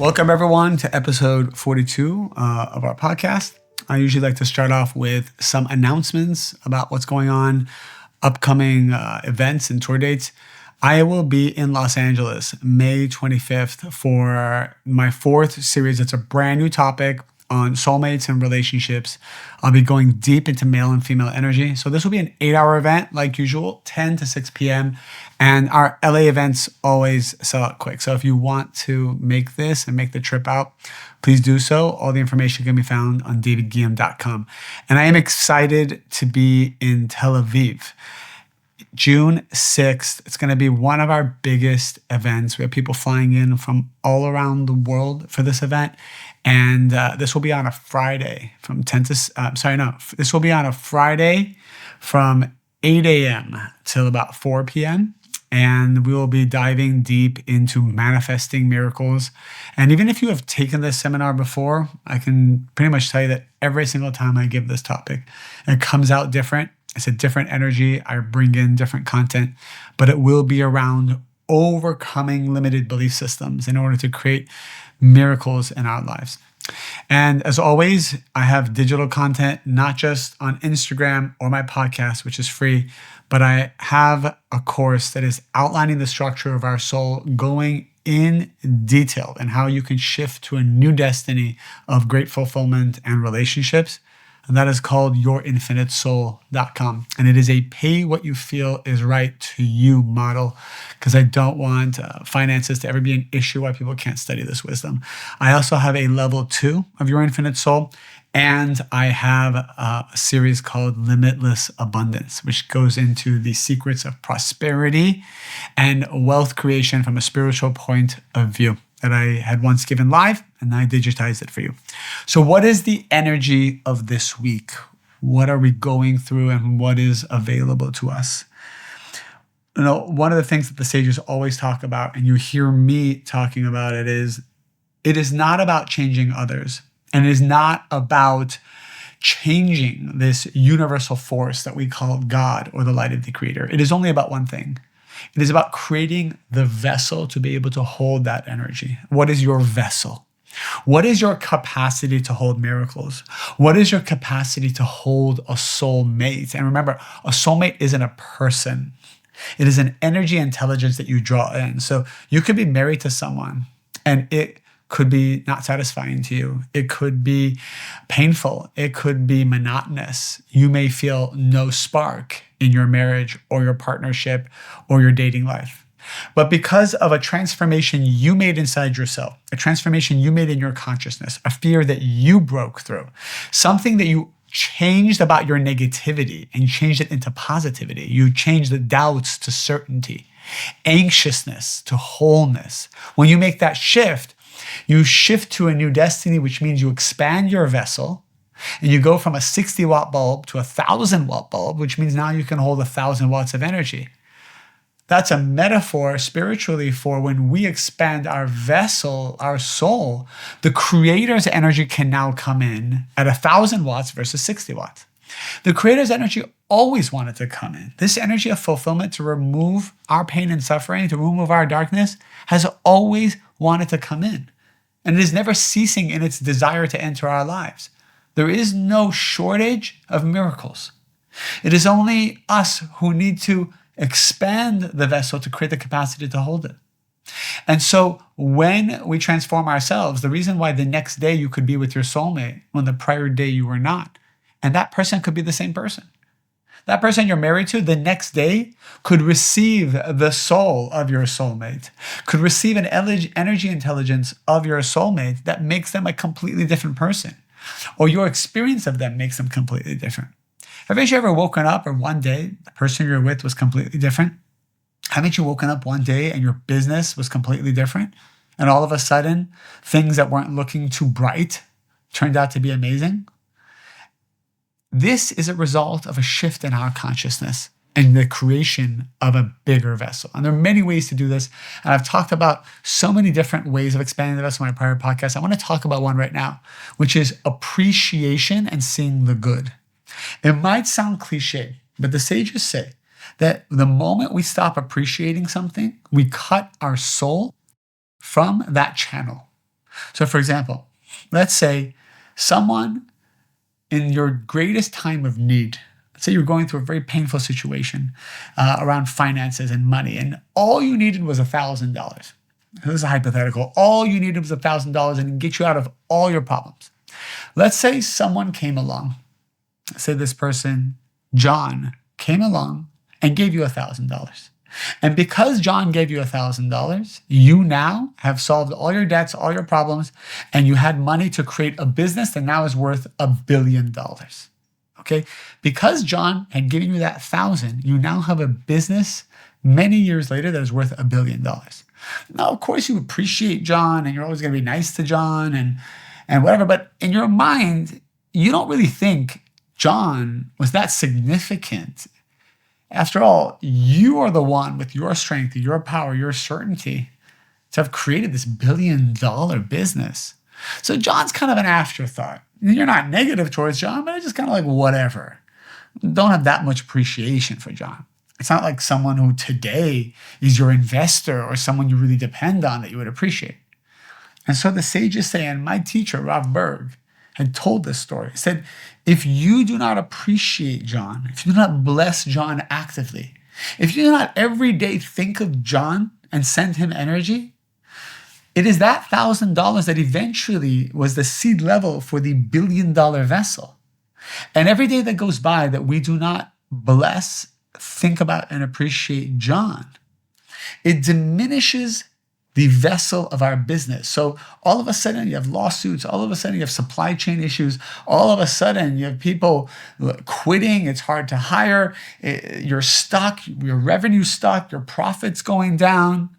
Welcome, everyone, to episode 42 of our podcast. I usually like to start off with some announcements about what's going on, upcoming events and tour dates. I will be in Los Angeles May 25th for my 4th series. It's a brand new topic on soulmates and relationships. I'll be going deep into male and female energy. So this will be an 8-hour event like usual, 10 to 6 p.m. And our LA events always sell out quick. So if you want to make this and make the trip out, please do so. All the information can be found on davidguillaume.com. And I am excited to be in Tel Aviv. June 6th, it's going to be one of our biggest events. We have people flying in from all around the world for this event. And this will be on a Friday from 10 to, this will be on a Friday from 8 a.m. till about 4 p.m. And we will be diving deep into manifesting miracles. And even if you have taken this seminar before, I can pretty much tell you that every single time I give this topic, it comes out different. It's a different energy. I bring in different content, but it will be around overcoming limited belief systems in order to create miracles in our lives. And as always, I have digital content, not just on Instagram or my podcast, which is free, but I have a course that is outlining the structure of our soul, going in detail and how you can shift to a new destiny of great fulfillment and relationships. And that is called yourinfinitesoul.com. And it is a pay what you feel is right to you model, because I don't want finances to ever be an issue why people can't study this wisdom. I also have a level 2 of Your Infinite Soul, and I have a series called Limitless Abundance, which goes into the secrets of prosperity and wealth creation from a spiritual point of view that I had once given live, and I digitized it for you. So what is the energy of this week? What are we going through and what is available to us? You know, one of the things that the sages always talk about, and you hear me talking about it is not about changing others, and it is not about changing this universal force that we call God or the light of the creator. It is only about one thing. It is about creating the vessel to be able to hold that energy. What is your vessel? What is your capacity to hold miracles? What is your capacity to hold a soulmate? And remember, a soulmate isn't a person. It is an energy intelligence that you draw in. So you could be married to someone and it could be not satisfying to you. It could be painful. It could be monotonous. You may feel no spark in your marriage or your partnership or your dating life. But because of a transformation you made inside yourself, a transformation you made in your consciousness, a fear that you broke through, something that you changed about your negativity and changed it into positivity. You changed the doubts to certainty, anxiousness to wholeness. When you make that shift, you shift to a new destiny, which means you expand your vessel and you go from a 60-watt bulb to a 1,000-watt bulb, which means now you can hold 1,000 watts of energy. That's a metaphor spiritually for when we expand our vessel, our soul, the creator's energy can now come in at 1,000 watts versus 60 watts. The creator's energy always wanted to come in. This energy of fulfillment to remove our pain and suffering, to remove our darkness, has always wanted to come in. And it is never ceasing in its desire to enter our lives. There is no shortage of miracles. It is only us who need to expand the vessel to create the capacity to hold it. And so when we transform ourselves, the reason why the next day you could be with your soulmate when the prior day you were not, and that person could be the same person. That person you're married to the next day could receive the soul of your soulmate, could receive an energy intelligence of your soulmate that makes them a completely different person, or your experience of them makes them completely different. Haven't you ever woken up and one day the person you're with was completely different? Haven't you woken up one day and your business was completely different? And all of a sudden, things that weren't looking too bright turned out to be amazing? This is a result of a shift in our consciousness and the creation of a bigger vessel. And there are many ways to do this. And I've talked about so many different ways of expanding the vessel in my prior podcast. I want to talk about one right now, which is appreciation and seeing the good. It might sound cliche, but the sages say that the moment we stop appreciating something, we cut our soul from that channel. So for example, let's say someone in your greatest time of need, let's say you're going through a very painful situation around finances and money, and all you needed was $1,000. This is a hypothetical. All you needed was $1,000 and get you out of all your problems. Let's say someone came along. Say this person, John, came along and gave you $1,000. And because John gave you $1,000, you now have solved all your debts, all your problems, and you had money to create a business that now is worth $1 billion. Okay? Because John had given you that 1,000, you now have a business many years later that is worth $1 billion. Now, of course, you appreciate John and you're always going to be nice to John and whatever, but in your mind, you don't really think John was that significant. After all, you are the one with your strength, your power, your certainty to have created this $1 billion business. So John's kind of an afterthought. You're not negative towards John, but it's just kind of like whatever. Don't have that much appreciation for John. It's not like someone who today is your investor or someone you really depend on that you would appreciate. And so the sages say, and my teacher, Rav Berg, had told this story. He said, if you do not appreciate John, if you do not bless John actively, if you do not every day think of John and send him energy, it is that $1,000 that eventually was the seed level for the $1 billion vessel. And every day that goes by that we do not bless, think about, and appreciate John, it diminishes the vessel of our business. So all of a sudden you have lawsuits, all of a sudden you have supply chain issues, all of a sudden you have people quitting, it's hard to hire, you're stuck, your revenue's stuck, your profit's going down.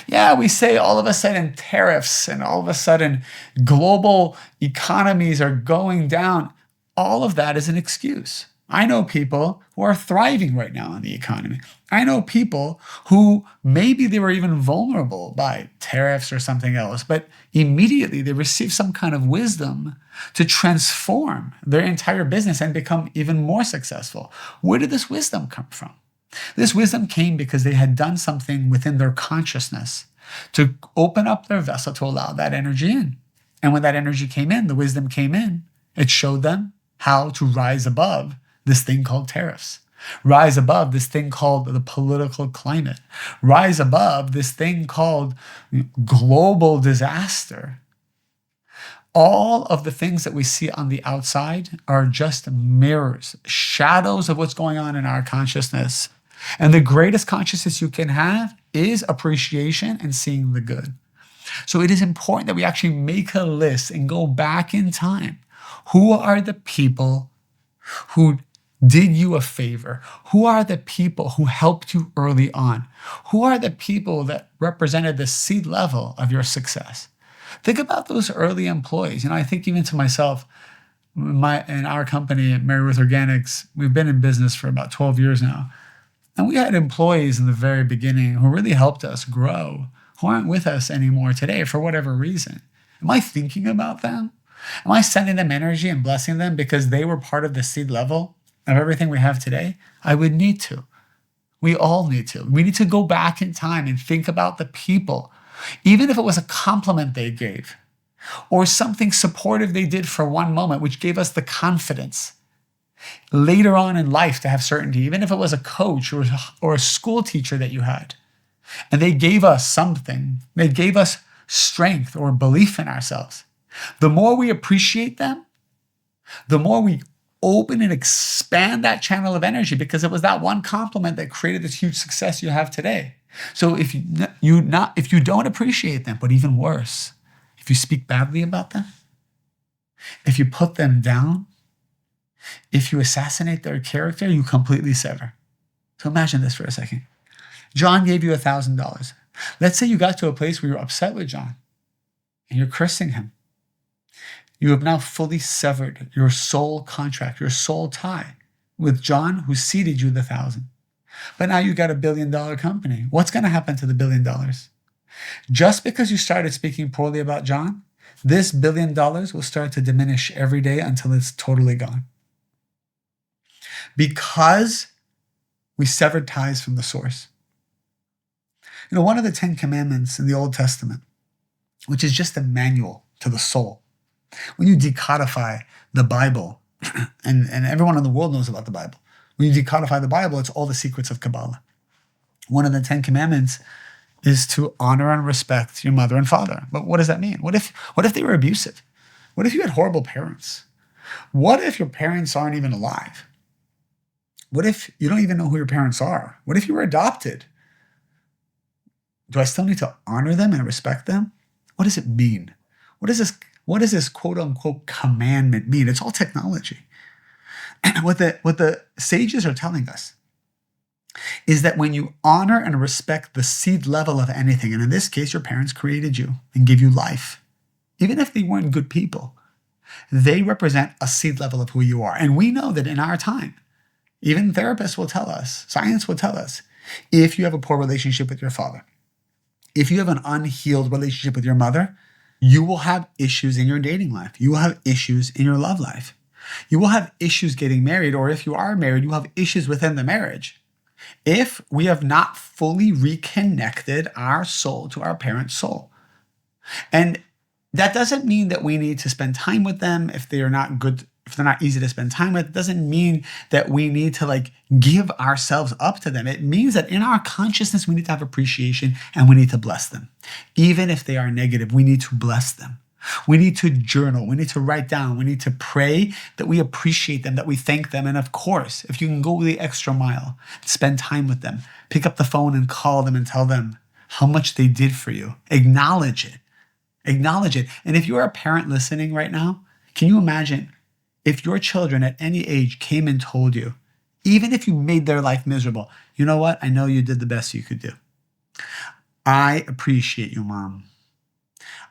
Yeah, we say all of a sudden tariffs and all of a sudden global economies are going down. All of that is an excuse. I know people who are thriving right now in the economy. I know people who maybe they were even vulnerable by tariffs or something else, but immediately they received some kind of wisdom to transform their entire business and become even more successful. Where did this wisdom come from? This wisdom came because they had done something within their consciousness to open up their vessel to allow that energy in. And when that energy came in, the wisdom came in, it showed them how to rise above this thing called tariffs, rise above this thing called the political climate, rise above this thing called global disaster. All of the things that we see on the outside are just mirrors, shadows of what's going on in our consciousness. And the greatest consciousness you can have is appreciation and seeing the good. So it is important that we actually make a list and go back in time. Who are the people who did you a favor? Who are the people who helped you early on? Who are the people that represented the seed level of your success? Think about those early employees. I think even to myself, in our company at Mary Ruth Organics, we've been in business for about 12 years now. And we had employees in the very beginning who really helped us grow, who aren't with us anymore today for whatever reason. Am I thinking about them? Am I sending them energy and blessing them because they were part of the seed level of everything we have today? I would need to. We all need to. We need to go back in time and think about the people, even if it was a compliment they gave or something supportive they did for one moment, which gave us the confidence later on in life to have certainty, even if it was a coach or a school teacher that you had. And they gave us something. They gave us strength or belief in ourselves. The more we appreciate them, the more we open and expand that channel of energy, because it was that one compliment that created this huge success you have today. So if you don't appreciate them, but even worse, if you speak badly about them, if you put them down, if you assassinate their character, you completely sever. So imagine this for a second. John gave you $1,000. Let's say you got to a place where you're upset with John and you're cursing him. You have now fully severed your soul contract, your soul tie with John, who seeded you the 1,000. But now you got a $1 billion company. What's going to happen to the $1 billion? Just because you started speaking poorly about John, this $1 billion will start to diminish every day until it's totally gone. Because we severed ties from the source. One of the 10 commandments in the Old Testament, which is just a manual to the soul. When you decodify the Bible, and everyone in the world knows about the Bible. When you decodify the Bible, it's all the secrets of Kabbalah. One of the 10 commandments is to honor and respect your mother and father. But what does that mean? What if they were abusive? What if you had horrible parents? What if your parents aren't even alive? What if you don't even know who your parents are? What if you were adopted? Do I still need to honor them and respect them? What does it mean? What does this quote unquote commandment mean? It's all technology. And what the sages are telling us is that when you honor and respect the seed level of anything, and in this case, your parents created you and gave you life, even if they weren't good people, they represent a seed level of who you are. And we know that in our time, even therapists will tell us, science will tell us, if you have a poor relationship with your father, if you have an unhealed relationship with your mother, you will have issues in your dating life. You will have issues in your love life. You will have issues getting married, or if you are married, you will have issues within the marriage. If we have not fully reconnected our soul to our parent's soul. And that doesn't mean that we need to spend time with them if they are not good, if they're not easy to spend time with. It doesn't mean that we need to give ourselves up to them. It means that in our consciousness, we need to have appreciation and we need to bless them. Even if they are negative, we need to bless them. We need to journal. We need to write down. We need to pray that we appreciate them, that we thank them. And of course, if you can go the extra mile, spend time with them, pick up the phone and call them and tell them how much they did for you. Acknowledge it. Acknowledge it. And if you're a parent listening right now, can you imagine if your children at any age came and told you, even if you made their life miserable, you know what? I know you did the best you could do. I appreciate you, Mom.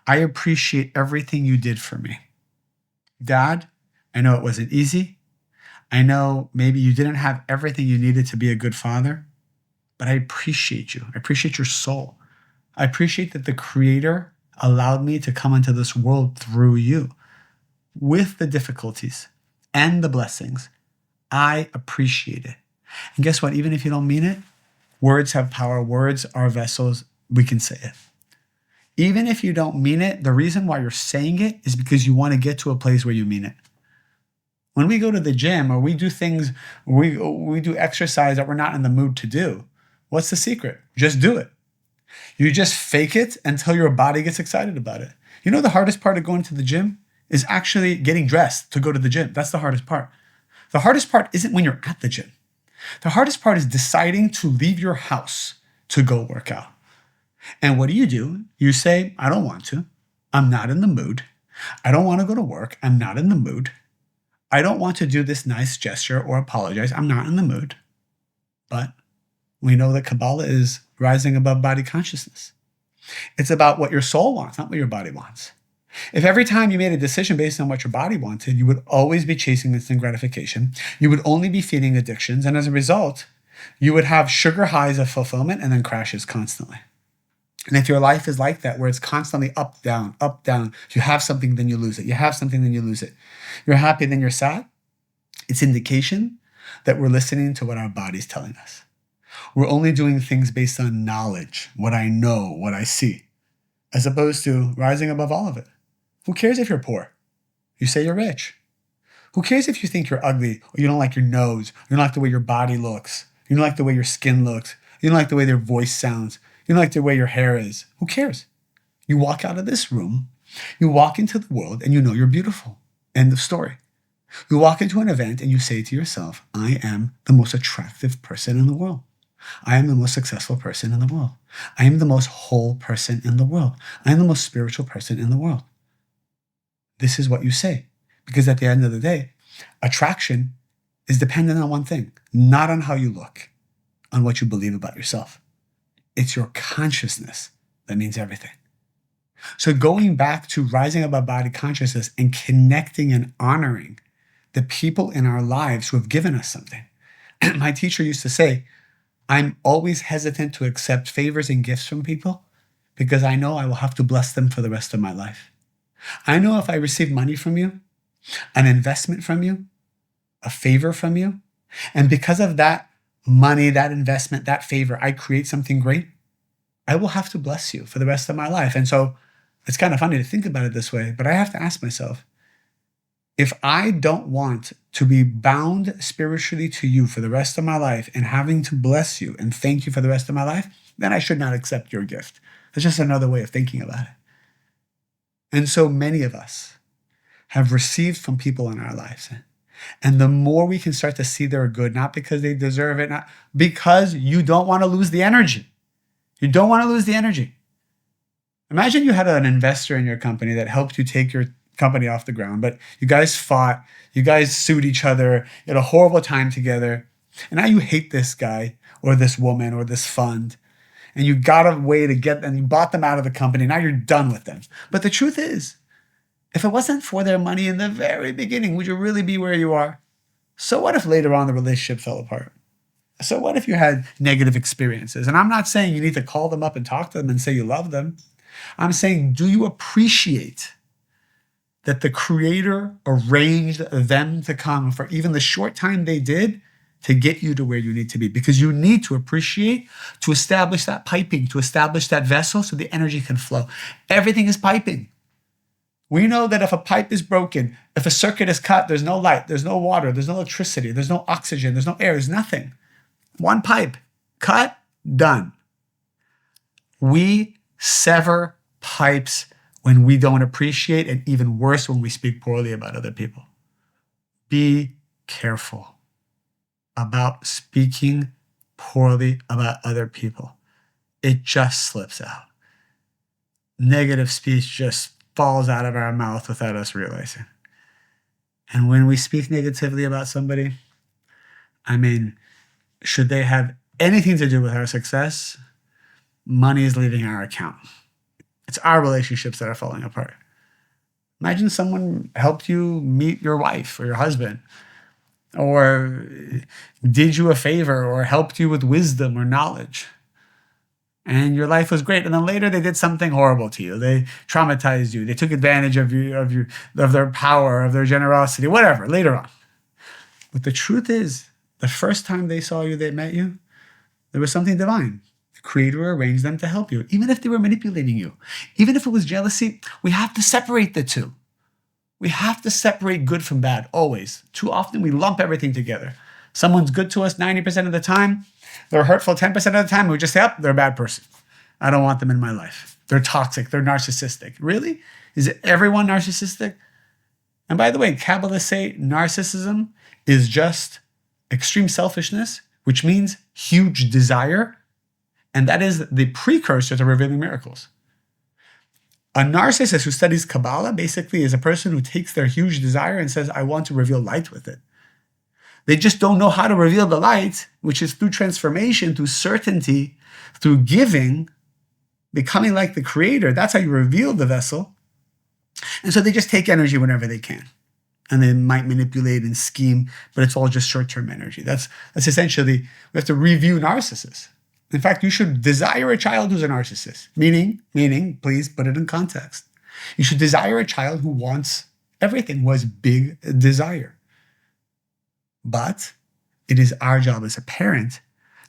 I appreciate everything you did for me. Dad, I know it wasn't easy. I know maybe you didn't have everything you needed to be a good father, but I appreciate you. I appreciate your soul. I appreciate that the Creator allowed me to come into this world through you with the difficulties and the blessings. I appreciate it. And guess what? Even if you don't mean it, words have power. Words are vessels. We can say it. Even if you don't mean it, the reason why you're saying it is because you want to get to a place where you mean it. When we go to the gym or we do things, we do exercise that we're not in the mood to do, what's the secret? Just do it. You just fake it until your body gets excited about it. You know the hardest part of going to the gym is actually getting dressed to go to the gym. That's the hardest part. The hardest part isn't when you're at the gym. The hardest part is deciding to leave your house to go work out. And what do? You say, I don't want to. I'm not in the mood. I don't want to go to work. I'm not in the mood. I don't want to do this nice gesture or apologize. I'm not in the mood. But we know that Kabbalah is rising above body consciousness. It's about what your soul wants, not what your body wants. If every time you made a decision based on what your body wanted, you would always be chasing instant gratification. You would only be feeding addictions. And as a result, you would have sugar highs of fulfillment and then crashes constantly. And if your life is like that, where it's constantly up, down, you have something, then you lose it. You have something, then you lose it. You're happy, then you're sad. It's indication that we're listening to what our body's telling us. We're only doing things based on knowledge, what I know, what I see, as opposed to rising above all of it. Who cares if you're poor? You say you're rich. Who cares if you think you're ugly, or you don't like your nose, or you don't like the way your body looks, you don't like the way your skin looks, you don't like the way their voice sounds, you don't like the way your hair is. Who cares? You walk out of this room, you walk into the world, and you know you're beautiful. End of story. You walk into an event and you say to yourself, I am the most attractive person in the world. I am the most successful person in the world. I am the most whole person in the world. I am the most spiritual person in the world. This is what you say. Because at the end of the day, attraction is dependent on one thing, not on how you look, on what you believe about yourself. It's your consciousness that means everything. So going back to rising above body consciousness and connecting and honoring the people in our lives who have given us something. My teacher used to say, I'm always hesitant to accept favors and gifts from people because I know I will have to bless them for the rest of my life. I know if I receive money from you, an investment from you, a favor from you, and because of that money, that investment, that favor, I create something great, I will have to bless you for the rest of my life. And so It's kind of funny to think about it this way, but I have to ask myself, if I don't want to be bound spiritually to you for the rest of my life and having to bless you and thank you for the rest of my life, then I should not accept your gift. It's just another way of thinking about it. And so many of us have received from people in our lives. And the more we can start to see their good, not because they deserve it, not because you don't want to lose the energy. You don't want to lose the energy. Imagine you had an investor in your company that helped you take your company off the ground, but you guys fought, you guys sued each other, you had a horrible time together, and now you hate this guy or this woman or this fund, and you got a way to get them, you bought them out of the company, now you're done with them. But the truth is, if it wasn't for their money in the very beginning, would you really be where you are? So what if later on the relationship fell apart? So what if you had negative experiences? And I'm not saying you need to call them up and talk to them and say you love them. I'm saying, do you appreciate that the Creator arranged them to come for even the short time they did to get you to where you need to be? Because you need to appreciate, to establish that piping, to establish that vessel so the energy can flow. Everything is piping. We know that if a pipe is broken, if a circuit is cut, there's no light, there's no water, there's no electricity, there's no oxygen, there's no air, there's nothing. One pipe, cut, done. We sever pipes when we don't appreciate, and even worse, when we speak poorly about other people. Be careful about speaking poorly about other people. It just slips out. Negative speech just falls out of our mouth without us realizing. And when we speak negatively about somebody, should they have anything to do with our success, money is leaving our account. It's our relationships that are falling apart. Imagine someone helped you meet your wife or your husband, or did you a favor, or helped you with wisdom or knowledge, and your life was great. And then later they did something horrible to you. They traumatized you. They took advantage of you, of their power, of their generosity, whatever, later on. But the truth is, the first time they saw you, they met you, there was something divine. The Creator arranged them to help you. Even if they were manipulating you, even if it was jealousy, we have to separate the two. We have to separate good from bad, always. Too often we lump everything together. Someone's good to us 90% of the time. They're hurtful 10% of the time. We just say, oh, they're a bad person. I don't want them in my life. They're toxic. They're narcissistic. Really? Is it everyone narcissistic? And by the way, Kabbalists say narcissism is just extreme selfishness, which means huge desire. And that is the precursor to revealing miracles. A narcissist who studies Kabbalah basically is a person who takes their huge desire and says, I want to reveal light with it. They just don't know how to reveal the light, which is through transformation, through certainty, through giving, becoming like the Creator. That's how you reveal the vessel. And so they just take energy whenever they can. And they might manipulate and scheme, but it's all just short-term energy. That's essentially, we have to review narcissists. In fact, you should desire a child who's a narcissist. Meaning, please put it in context. You should desire a child who wants everything, who has big desire. But it is our job as a parent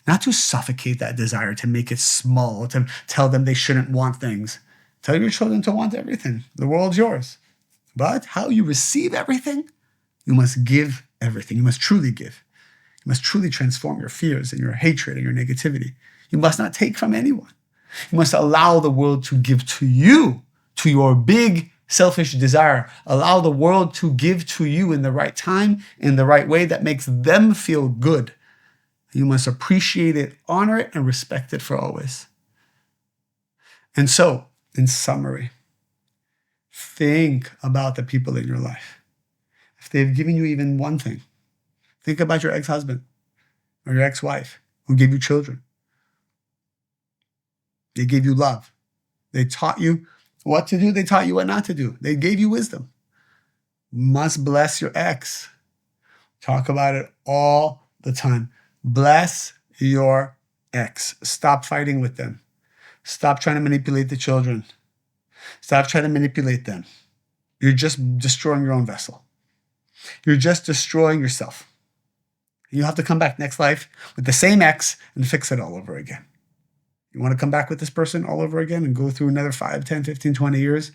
not to suffocate that desire, to make it small, to tell them they shouldn't want things. Tell your children to want everything. The world's yours. But how you receive everything, you must give everything. You must truly give. You must truly transform your fears and your hatred and your negativity. You must not take from anyone. You must allow the world to give to you, to your big selfish desire. Allow the world to give to you in the right time, in the right way that makes them feel good. You must appreciate it, honor it, and respect it for always. And so, in summary, think about the people in your life. If they've given you even one thing, think about your ex-husband or your ex-wife who gave you children. They gave you love. They taught you what to do. They taught you what not to do. They gave you wisdom. You must bless your ex. Talk about it all the time. Bless your ex. Stop fighting with them. Stop trying to manipulate the children. Stop trying to manipulate them. You're just destroying your own vessel. You're just destroying yourself. You have to come back next life with the same ex and fix it all over again. You want to come back with this person all over again and go through another 5, 10, 15, 20 years,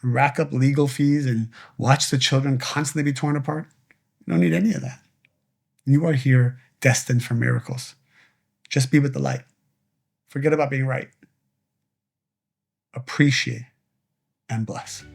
rack up legal fees and watch the children constantly be torn apart? You don't need any of that. You are here destined for miracles. Just be with the light. Forget about being right. Appreciate and bless.